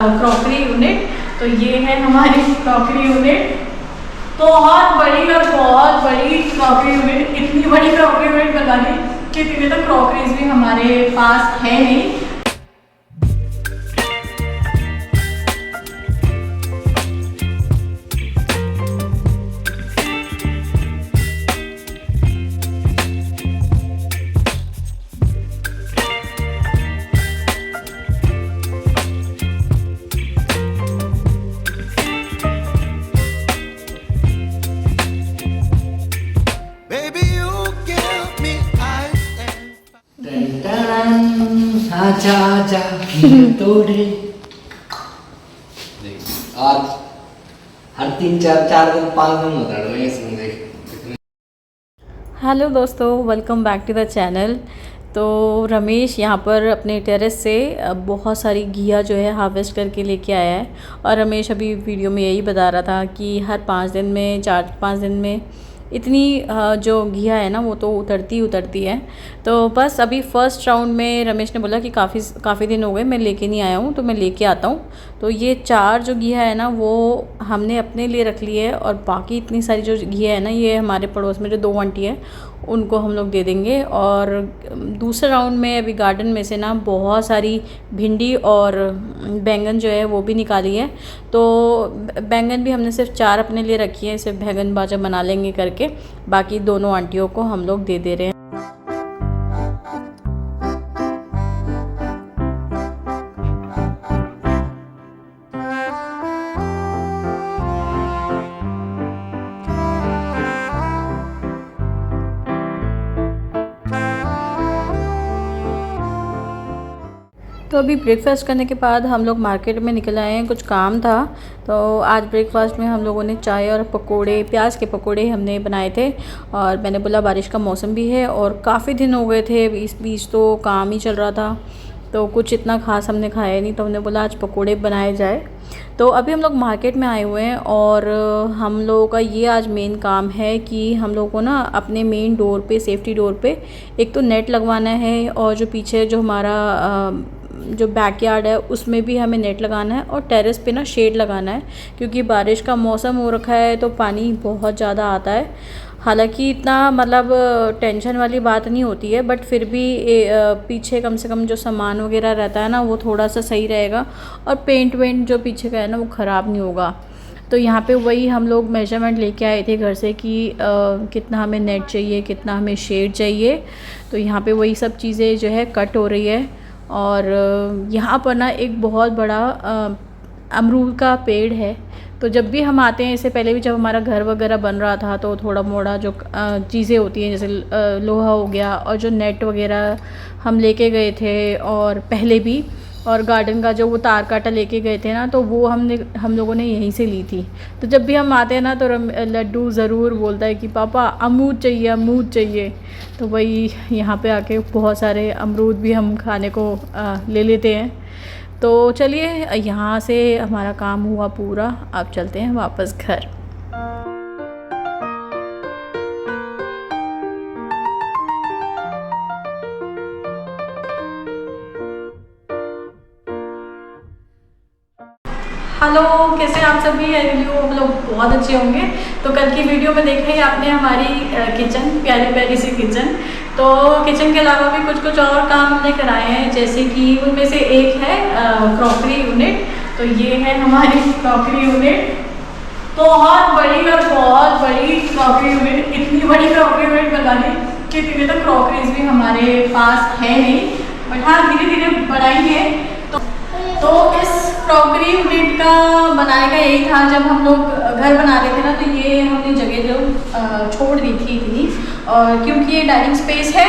Crockery unit. तो ये है हमारी क्रॉकरी यूनिट, बहुत बड़ी और बहुत बड़ी क्रॉकरी यूनिट। इतनी बड़ी क्रॉकरी यूनिट बता दी कि इतनी तो क्रॉकरीज भी हमारे पास है नहीं। आजा तोड़े आज हर 3-4 दिन 5 दिन होता है ये समझे। हेलो दोस्तों, welcome back to the channel. तो रमेश यहाँ पर अपने टेरेस से बहुत सारी घिया जो है हार्वेस्ट करके लेके आया है। और रमेश अभी वीडियो में यही बता रहा था कि हर 5 दिन में 4-5 दिन में इतनी जो घिया है ना वो तो उतरती है। तो बस अभी फ़र्स्ट राउंड में रमेश ने बोला कि काफ़ी दिन हो गए मैं लेके नहीं आया हूँ, तो मैं लेके आता हूँ। तो ये 4 जो घिया है ना वो हमने अपने लिए रख ली है, और बाकी इतनी सारी जो घिया है ना ये हमारे पड़ोस में जो 2 आंटी है उनको हम लोग दे देंगे। और दूसरे राउंड में अभी गार्डन में से ना बहुत सारी भिंडी और बैंगन जो है वो भी निकाली है। तो बैंगन भी हमने सिर्फ 4 अपने लिए रखी है, सिर्फ बैंगन बाजा बना लेंगे करके। बाकी दोनों आंटियों को हम लोग दे रहे हैं। तो अभी ब्रेकफास्ट करने के बाद हम लोग मार्केट में निकल आए हैं, कुछ काम था। तो आज ब्रेकफास्ट में हम लोगों ने चाय और पकोड़े, प्याज के पकोड़े हमने बनाए थे। और मैंने बोला बारिश का मौसम भी है और काफ़ी दिन हो गए थे, इस बीच तो काम ही चल रहा था, तो कुछ इतना खास हमने खाया नहीं। तो हमने बोला आज पकोड़े बनाए जाए। तो अभी हम लोग मार्केट में आए हुए हैं और हम लोगों का ये आज मेन काम है कि हम लोगों को ना अपने मेन डोर पे, सेफ्टी डोर पे एक तो नेट लगवाना है, और जो पीछे जो हमारा जो बैकयार्ड है उसमें भी हमें नेट लगाना है, और टेरेस पे ना शेड लगाना है, क्योंकि बारिश का मौसम हो रखा है तो पानी बहुत ज़्यादा आता है। हालांकि इतना मतलब टेंशन वाली बात नहीं होती है, बट फिर भी पीछे कम से कम जो सामान वगैरह रहता है ना वो थोड़ा सा सही रहेगा, और पेंट वेंट जो पीछे का है ना वो ख़राब नहीं होगा। तो यहाँ पे वही हम लोग मेजरमेंट लेके आए थे घर से कि कितना हमें नेट चाहिए, कितना हमें शेड चाहिए। तो यहाँ पे वही सब चीज़ें जो है कट हो रही है। और यहाँ पर ना एक बहुत बड़ा अमरूद का पेड़ है। तो जब भी हम आते हैं, इससे पहले भी जब हमारा घर वगैरह बन रहा था तो थोड़ा मोड़ा जो चीज़ें होती हैं जैसे लोहा हो गया, और जो नेट वगैरह हम लेके गए थे और पहले भी, और गार्डन का जो वो तार काटा लेके गए थे ना, तो वो हम लोगों ने यहीं से ली थी। तो जब भी हम आते हैं ना तो लड्डू ज़रूर बोलता है कि पापा अमरूद चाहिए, अमरूद चाहिए। तो वही यहाँ पे आके बहुत सारे अमरूद भी हम खाने को ले लेते हैं। तो चलिए, यहाँ से हमारा काम हुआ पूरा, अब चलते हैं वापस घर। हेलो, कैसे आप सभी? हम लोग बहुत अच्छे होंगे। तो कल की वीडियो में देखा ही आपने हमारी किचन, प्यारी प्यारी सी किचन। तो किचन के अलावा भी कुछ और काम हमने कराए हैं, जैसे कि उनमें से एक है क्रॉकरी यूनिट। तो ये है हमारी क्रॉकरी यूनिट, बहुत बड़ी और बहुत बड़ी क्रॉकरी यूनिट। इतनी बड़ी क्रॉकरी यूनिट बता दी कि इतनी तो क्रॉकरीज भी हमारे पास है नहीं, बट हाँ धीरे धीरे बढ़ाएंगे। तो इस क्रॉकरी यूनिट का बनाने का यही था, जब हम लोग घर बना रहे थे ना, तो ये हमने जगह जो छोड़ दी थी इतनी, और क्योंकि ये डाइनिंग स्पेस है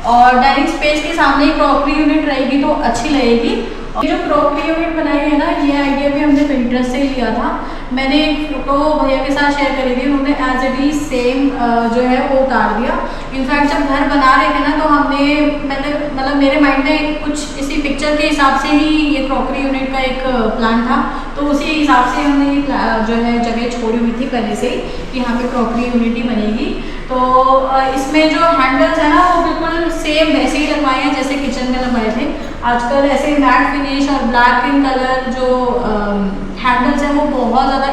और डाइनिंग स्पेस के सामने क्रॉकरी यूनिट रहेगी तो अच्छी लगेगी। और जो क्रॉकरी यूनिट बनाई है ना, ये आइडिया भी हमने पिंटरेस्ट से लिया था। मैंने एक फ़ोटो भैया के साथ शेयर करी थी, उन्होंने एज इट इज सेम जो है वो उतार दिया। इनफैक्ट जब घर बना रहे थे ना तो मैंने मतलब मेरे माइंड में कुछ इसी पिक्चर के हिसाब से ही ये क्रॉकरी यूनिट का एक प्लान था, तो उसी हिसाब से हमने ये जो है जगह छोड़ी हुई थी पहले से ही कि यहाँ पे क्रॉकरी यूनिट ही बनेगी। तो इसमें जो हैंडल्स है ना वो बिल्कुल सेम वैसे ही लगवाए हैं जैसे किचन में लगवाए थे। आजकल ऐसे मैट फिनिश और ब्लैक इन कलर जो हैंडल्स हैं वो बहुत ज़्यादा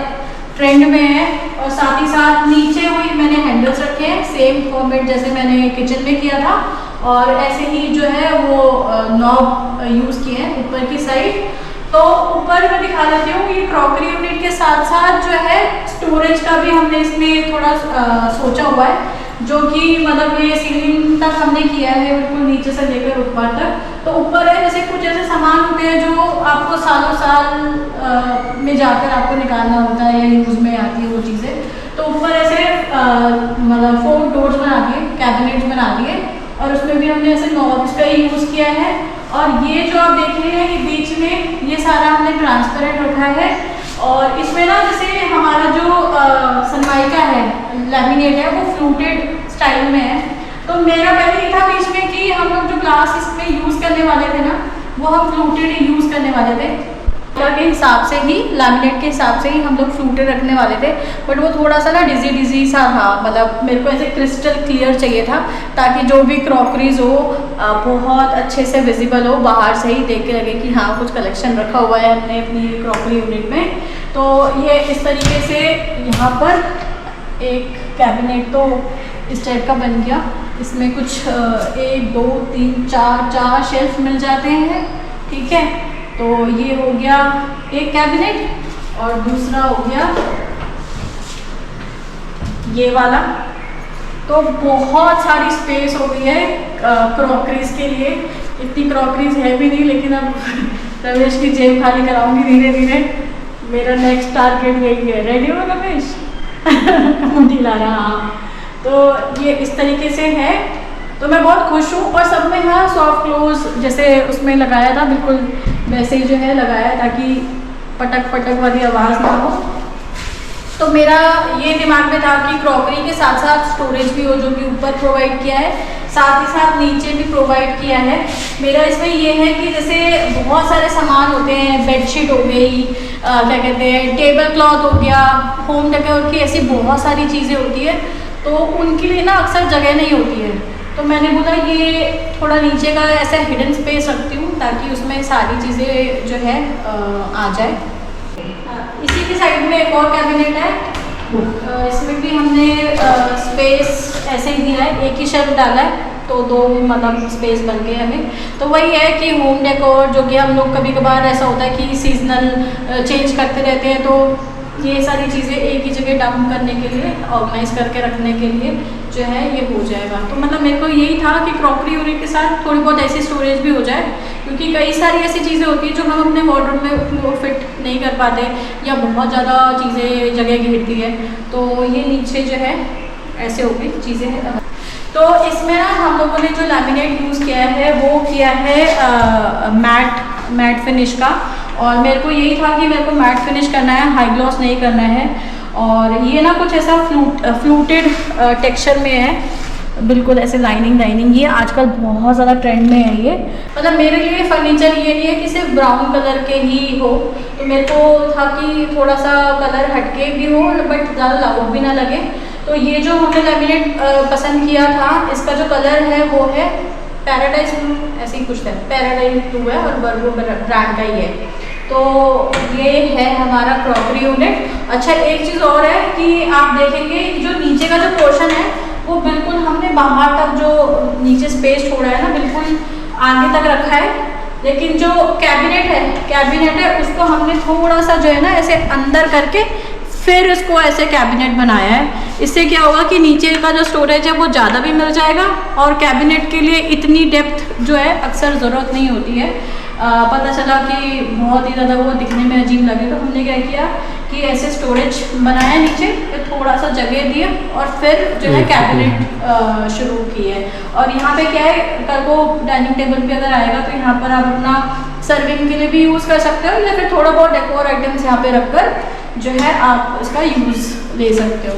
ट्रेंड में है। और साथ ही साथ नीचे वही मैंने हैंडल्स रखे हैं सेम फॉर्मेट जैसे मैंने किचन में किया था, और ऐसे ही जो है वो नॉब यूज़ किए हैं ऊपर की साइड। तो ऊपर मैं दिखा देती हूँ, ये क्रॉकरी यूनिट के साथ साथ जो है स्टोरेज का भी हमने इसमें थोड़ा सोचा हुआ है, जो कि मतलब ये सीलिंग तक हमने किया है बिल्कुल नीचे से लेकर ऊपर तक। तो ऊपर है जैसे कुछ ऐसे सामान होते हैं जो आपको सालों साल में जाकर आपको निकालना होता है या यूज़ में आती है वो चीज़ें। तो ऊपर ऐसे मतलब 4 डोर्स बना दिए, कैबिनेट्स बना दिए, और उसमें भी हमने ऐसे नॉब्स का ही यूज़ किया है। और ये जो आप देख रहे हैं ये बीच में ये सारा हमने ट्रांसपेरेंट रखा है। और इसमें ना जैसे हमारा जो सनमाइका है, लैमिनेट है, वो फ्लूटेड स्टाइल में है। तो मेरा पहले ये था बीच में कि हम लोग जो ग्लास इसमें यूज़ करने वाले थे ना, वो हम फ्लूटेड ही यूज़ करने वाले थे के हिसाब से ही, लैमिनेट के हिसाब से ही हम लोग फ्लूटेड रखने वाले थे। बट वो थोड़ा सा ना डिजी सा था, मतलब मेरे को ऐसे क्रिस्टल क्लियर चाहिए था ताकि जो भी क्रॉकरीज हो बहुत अच्छे से विजिबल हो, बाहर से ही देख के लगे कि हाँ कुछ कलेक्शन रखा हुआ है हमने अपनी क्रॉकरी यूनिट में। तो ये इस तरीके से यहाँ पर एक कैबिनेट तो इस टाइप का बन गया। इसमें कुछ 1 2 3 4 शेल्फ मिल जाते हैं, ठीक है। तो ये हो गया एक कैबिनेट, और दूसरा हो गया ये वाला। तो बहुत सारी स्पेस हो गई है क्रॉकरीज के लिए। इतनी क्रॉकरीज है भी नहीं, लेकिन अब रमेश की जेब खाली कराऊंगी धीरे धीरे। मेरा नेक्स्ट टारगेट यही है। रेडी हो रमेश? मुझे ला रहा। तो ये इस तरीके से है। तो मैं बहुत खुश हूँ। और सब में हाँ सॉफ्ट क्लोज जैसे उसमें लगाया था, बिल्कुल वैसे ही जो है लगाया, ताकि पटक पटक वाली आवाज़ ना हो। तो मेरा ये दिमाग में था कि क्रॉकरी के साथ साथ स्टोरेज भी हो, जो कि ऊपर प्रोवाइड किया है, साथ ही साथ नीचे भी प्रोवाइड किया है। मेरा इसमें ये है कि जैसे बहुत सारे सामान होते हैं, बेडशीट हो गई, क्या कहते हैं, टेबल क्लॉथ हो गया, होम डेकोर की ऐसी बहुत सारी चीज़ें होती है, तो उनके लिए ना अक्सर जगह नहीं होती है। तो मैंने बोला ये थोड़ा नीचे का ऐसा हिडन स्पेस रखती हूँ ताकि उसमें सारी चीज़ें जो है आ जाए। इसी की साइड में एक और कैबिनेट है, इसमें भी हमने स्पेस ऐसे ही दिया है, एक ही शेल्फ डाला है, तो 2 मतलब स्पेस बन गए हमें। तो वही है कि होम डेकोर जो कि हम लोग कभी कभार ऐसा होता है कि सीजनल चेंज करते रहते हैं, तो ये सारी चीज़ें एक ही जगह डाउन करने के लिए, ऑर्गेनाइज करके रखने के लिए जो है ये हो जाएगा। तो मतलब मेरे को यही था कि क्रॉकरी यूनिट के साथ थोड़ी बहुत ऐसी स्टोरेज भी हो जाए, क्योंकि कई सारी ऐसी चीज़ें होती हैं जो हम अपने वार्डरोब में वो फिट नहीं कर पाते, या बहुत ज़्यादा चीज़ें जगह घेरती है। तो ये नीचे जो है ऐसे हो गई चीज़ें। तो इसमें ना हम लोगों ने जो लैमिनेट यूज़ किया है वो किया है मैट फिनिश का। और मेरे को यही था कि मेरे को मैट फिनिश करना है, हाई ग्लॉस नहीं करना है। और ये ना कुछ ऐसा फ्लूटेड टेक्सचर में है, बिल्कुल ऐसे लाइनिंग। ये आजकल बहुत ज़्यादा ट्रेंड में है ये। मतलब मेरे लिए फर्नीचर ये नहीं है कि सिर्फ ब्राउन कलर के ही हो, तो मेरे को था कि थोड़ा सा कलर हटके भी हो बट ज़्यादा लाउड भी ना लगे। तो ये जो हमने लैमिनेट पसंद किया था, इसका जो कलर है वो है पैराडाइज ब्लू, ऐसे ही कुछ है, पैराडाइज ब्लू है और वर्गो ब्रांड का ही है। तो ये है हमारा क्रॉकरी यूनिट। अच्छा एक चीज़ और है कि आप देखेंगे जो नीचे का जो पोर्शन है वो बिल्कुल हमने बाहर तक जो नीचे स्पेस छोड़ा है ना, बिल्कुल आगे तक रखा है। लेकिन जो कैबिनेट है उसको हमने थोड़ा सा जो है ना ऐसे अंदर करके फिर इसको ऐसे कैबिनेट बनाया है। इससे क्या होगा कि नीचे का जो स्टोरेज है वो ज़्यादा भी मिल जाएगा, और कैबिनेट के लिए इतनी डेप्थ जो है अक्सर ज़रूरत नहीं होती है। पता चला कि बहुत ही ज़्यादा वो दिखने में अजीब लगे, तो हमने क्या किया कि ऐसे स्टोरेज बनाया नीचे, फिर थोड़ा सा जगह दिया और फिर जो है कैबिनेट शुरू किए। और यहाँ पे क्या है, कल को डाइनिंग टेबल पे अगर आएगा तो यहाँ पर आप अपना सर्विंग के लिए भी यूज़ कर सकते हो, या फिर थोड़ा बहुत डेकोर आइटम्स यहाँ पे रखकर जो है आप इसका यूज़ ले सकते हो।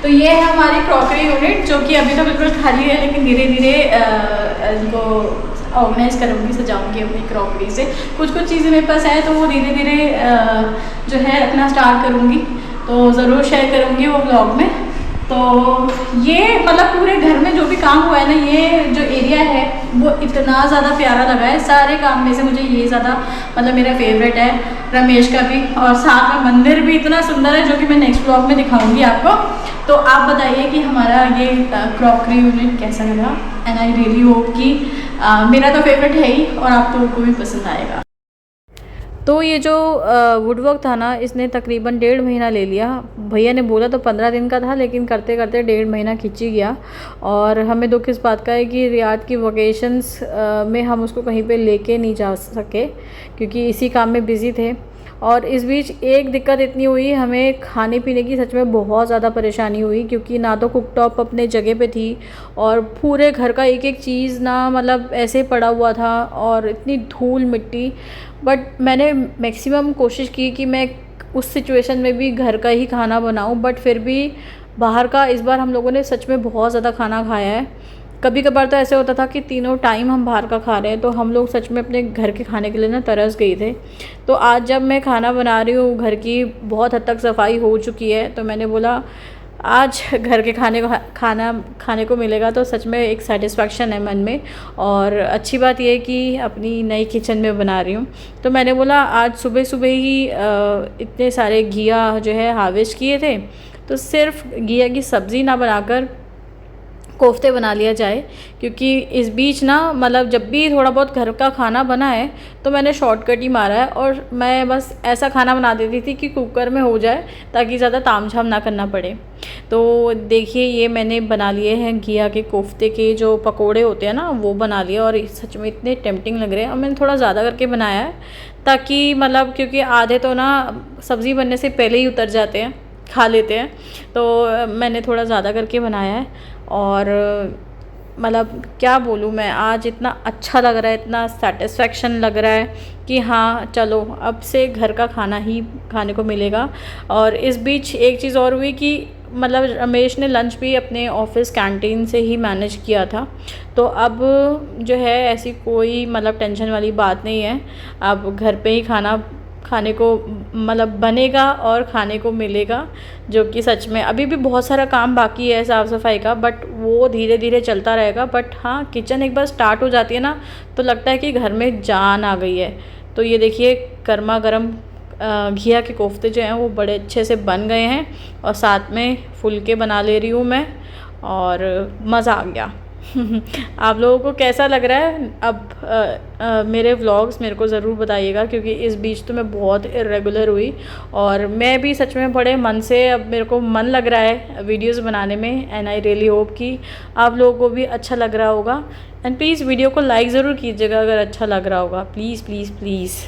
तो ये है हमारी क्रॉकरी यूनिट, जो कि अभी तो बिल्कुल खाली है, लेकिन धीरे धीरे इनको ऑर्गेनाइज करूँगी, सजाऊँगी अपनी क्रॉकरी से। कुछ चीज़ें मेरे पास है तो वो धीरे धीरे जो है रखना स्टार्ट करूँगी, तो ज़रूर शेयर करूँगी वो ब्लॉग में। तो ये मतलब पूरे घर में जो भी काम हुआ है ना, ये जो एरिया है वो इतना ज़्यादा प्यारा लगा है। सारे काम में से मुझे ये ज़्यादा मतलब मेरा फेवरेट है, रमेश का भी। और साथ में मंदिर भी इतना सुंदर है, जो कि मैं नेक्स्ट ब्लॉग में दिखाऊंगी आपको। तो आप बताइए कि हमारा ये क्रॉकरी यूनिट कैसा लगा। एंड आई रियली होप कि मेरा तो फेवरेट है ही और आप लोगों को भी पसंद आएगा। तो ये जो वुडवर्क था ना, इसने तकरीबन 1.5 महीना ले लिया। भैया ने बोला तो 15 दिन का था, लेकिन करते करते 1.5 महीना खिंच ही गया। और हमें दुख इस बात का है कि रियाद की वकेशंस में हम उसको कहीं पे लेके नहीं जा सके, क्योंकि इसी काम में बिज़ी थे। और इस बीच एक दिक्कत इतनी हुई, हमें खाने पीने की सच में बहुत ज़्यादा परेशानी हुई, क्योंकि ना तो कुकटॉप अपने जगह पे थी और पूरे घर का एक एक चीज़ ना मतलब ऐसे पड़ा हुआ था और इतनी धूल मिट्टी। बट मैंने मैक्सिमम कोशिश की कि मैं उस सिचुएशन में भी घर का ही खाना बनाऊं, बट फिर भी बाहर का इस बार हम लोगों ने सच में बहुत ज़्यादा खाना खाया है। कभी कभार तो ऐसे होता था कि तीनों टाइम हम बाहर का खा रहे हैं, तो हम लोग सच में अपने घर के खाने के लिए ना तरस गए थे। तो आज जब मैं खाना बना रही हूँ, घर की बहुत हद तक सफाई हो चुकी है, तो मैंने बोला आज घर के खाने को मिलेगा, तो सच में एक सेटिस्फेक्शन है मन में। और अच्छी बात यह है कि अपनी नई किचन में बना रही हूँ। तो मैंने बोला आज सुबह सुबह ही इतने सारे घिया जो है हार्वेस्ट किए थे, तो सिर्फ घिया की सब्ज़ी ना बनाकर कोफ्ते बना लिया जाए। क्योंकि इस बीच ना मतलब जब भी थोड़ा बहुत घर का खाना बना है तो मैंने शॉर्टकट ही मारा है, और मैं बस ऐसा खाना बना देती थी कि कुकर में हो जाए, ताकि ज़्यादा तामझाम ना करना पड़े। तो देखिए ये मैंने बना लिए हैं घिया के कोफ्ते के जो पकोड़े होते हैं ना, वो बना लिए। और सच में इतने टेम्पटिंग लग रहे हैं, और मैंने थोड़ा ज़्यादा करके बनाया है, ताकि मतलब क्योंकि आधे तो ना सब्ज़ी बनने से पहले ही उतर जाते हैं, खा लेते हैं, तो मैंने थोड़ा ज़्यादा करके बनाया है। और मतलब क्या बोलूँ मैं, आज इतना अच्छा लग रहा है, इतना सेटिस्फेक्शन लग रहा है कि हाँ चलो अब से घर का खाना ही खाने को मिलेगा। और इस बीच एक चीज़ और हुई कि मतलब रमेश ने लंच भी अपने ऑफिस कैंटीन से ही मैनेज किया था, तो अब जो है ऐसी कोई मतलब टेंशन वाली बात नहीं है। अब घर पे ही खाने को मतलब बनेगा और खाने को मिलेगा, जो कि सच में अभी भी बहुत सारा काम बाकी है साफ़ सफाई का, बट वो धीरे धीरे चलता रहेगा। बट हाँ, किचन एक बार स्टार्ट हो जाती है ना, तो लगता है कि घर में जान आ गई है। तो ये देखिए गर्मा गर्म घिया के कोफ्ते जो हैं वो बड़े अच्छे से बन गए हैं, और साथ में फुलके बना ले रही हूँ मैं, और मज़ा आ गया। आप लोगों को कैसा लग रहा है अब मेरे व्लॉग्स, मेरे को ज़रूर बताइएगा, क्योंकि इस बीच तो मैं बहुत इरेगुलर हुई, और मैं भी सच में बड़े मन से अब मेरे को मन लग रहा है वीडियोस बनाने में। एंड आई रियली होप कि आप लोगों को भी अच्छा लग रहा होगा। एंड प्लीज़ वीडियो को लाइक ज़रूर कीजिएगा अगर अच्छा लग रहा होगा, प्लीज़ प्लीज़ प्लीज़।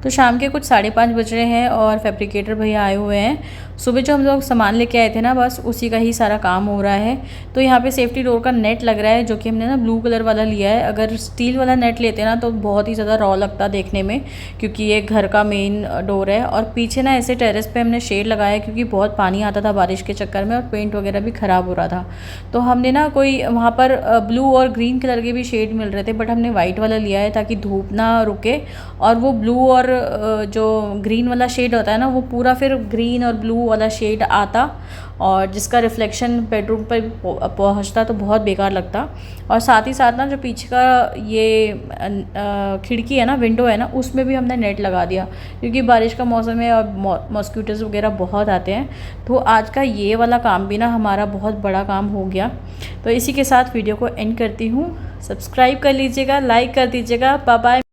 तो शाम के कुछ 5:30 बज रहे हैं और फैब्रिकेटर भैया आए हुए हैं। सुबह जो हम लोग सामान लेके आए थे ना, बस उसी का ही सारा काम हो रहा है। तो यहाँ पे सेफ्टी डोर का नेट लग रहा है, जो कि हमने ना ब्लू कलर वाला लिया है। अगर स्टील वाला नेट लेते ना तो बहुत ही ज़्यादा रॉ लगता देखने में, क्योंकि ये घर का मेन डोर है। और पीछे ना ऐसे टेरेस पे हमने शेड लगाया, क्योंकि बहुत पानी आता था बारिश के चक्कर में, और पेंट वगैरह भी ख़राब हो रहा था। तो हमने ना कोई वहाँ पर ब्लू और ग्रीन कलर के भी शेड मिल रहे थे, बट हमने वाइट वाला लिया है ताकि धूप ना रुके, और वो ब्लू और जो ग्रीन वाला शेड होता है ना, वो पूरा फिर ग्रीन और ब्लू वाला शेड आता, और जिसका रिफ्लेक्शन बेडरूम पर पहुंचता तो बहुत बेकार लगता। और साथ ही साथ ना जो पीछे का ये खिड़की है ना, विंडो है ना, उसमें भी हमने नेट लगा दिया, क्योंकि बारिश का मौसम है और मॉस्किटोज़ वगैरह बहुत आते हैं। तो आज का ये वाला काम भी ना हमारा बहुत बड़ा काम हो गया। तो इसी के साथ वीडियो को एंड करती हूँ। सब्सक्राइब कर लीजिएगा, लाइक कर दीजिएगा। Bye bye.